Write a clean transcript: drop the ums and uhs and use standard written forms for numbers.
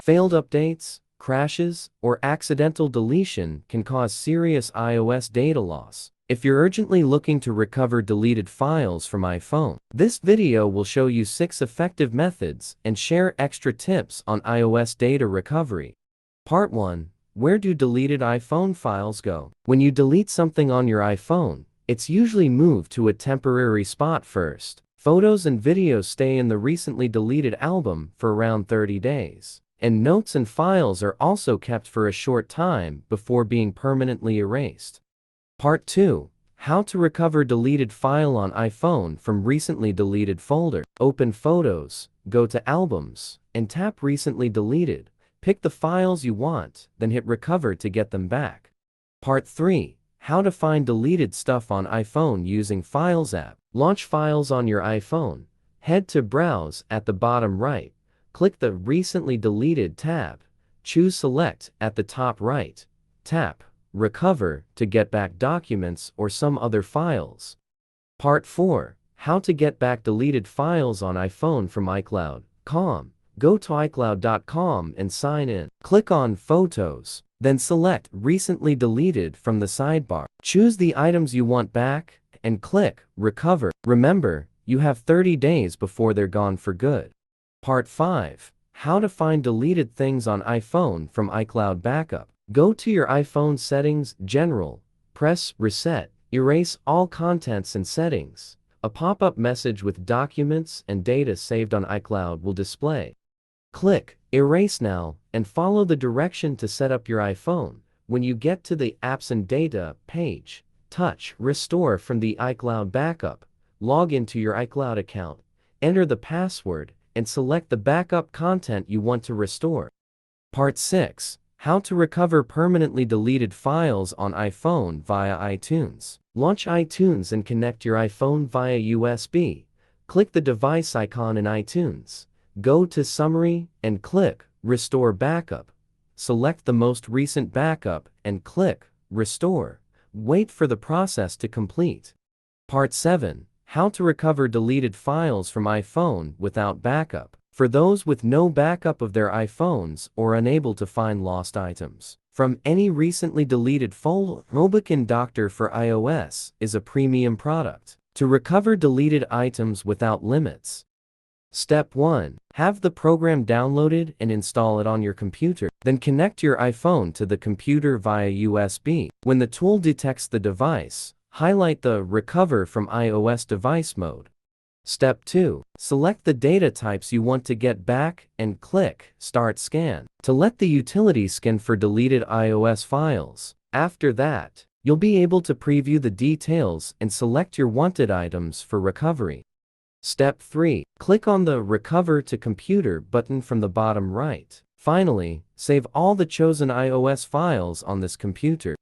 Failed updates, crashes, or accidental deletion can cause serious iOS data loss. If you're urgently looking to recover deleted files from iPhone, this video will show you 6 effective methods and share extra tips on iOS data recovery. Part 1. Where do deleted iPhone files go? When you delete something on your iPhone, it's usually moved to a temporary spot first. Photos and videos stay in the recently deleted album for around 30 days. And notes and files are also kept for a short time before being permanently erased. Part 2. How to recover deleted file on iPhone from recently deleted folder. Open Photos, go to Albums, and tap Recently Deleted. Pick the files you want, then hit Recover to get them back. Part 3. How to find deleted stuff on iPhone using Files app. Launch Files on your iPhone. Head to Browse at the bottom right. Click the Recently Deleted tab. Choose Select at the top right. Tap Recover to get back documents or some other files. Part 4. How to get back deleted files on iPhone from iCloud.com. Go to iCloud.com and sign in. Click on Photos, then select Recently Deleted from the sidebar. Choose the items you want back and click Recover. Remember, you have 30 days before they're gone for good. Part 5. How to find deleted things on iPhone from iCloud Backup. Go to your iPhone settings, General, press Reset, erase all contents and settings. A pop-up message with documents and data saved on iCloud will display. Click Erase Now and follow the direction to set up your iPhone. When you get to the Apps and Data page, touch Restore from the iCloud Backup. Log into your iCloud account, enter the password, and select the backup content you want to restore. Part 6. How to recover permanently deleted files on iPhone via iTunes. Launch iTunes and connect your iPhone via USB. Click the device icon in iTunes. Go to Summary and click Restore Backup. Select the most recent backup and click Restore. Wait for the process to complete. Part 7. How to recover deleted files from iPhone without backup. For those with no backup of their iPhones or unable to find lost items from any recently deleted folder, Mobican Doctor for iOS is a premium product to recover deleted items without limits. Step 1. Have the program downloaded and install it on your computer. Then connect your iPhone to the computer via USB. When the tool detects the device, highlight the Recover from iOS device mode. Step 2. Select the data types you want to get back and click Start Scan to let the utility scan for deleted iOS files. After that, you'll be able to preview the details and select your wanted items for recovery. Step 3. Click on the Recover to Computer button from the bottom right. Finally, save all the chosen iOS files on this computer.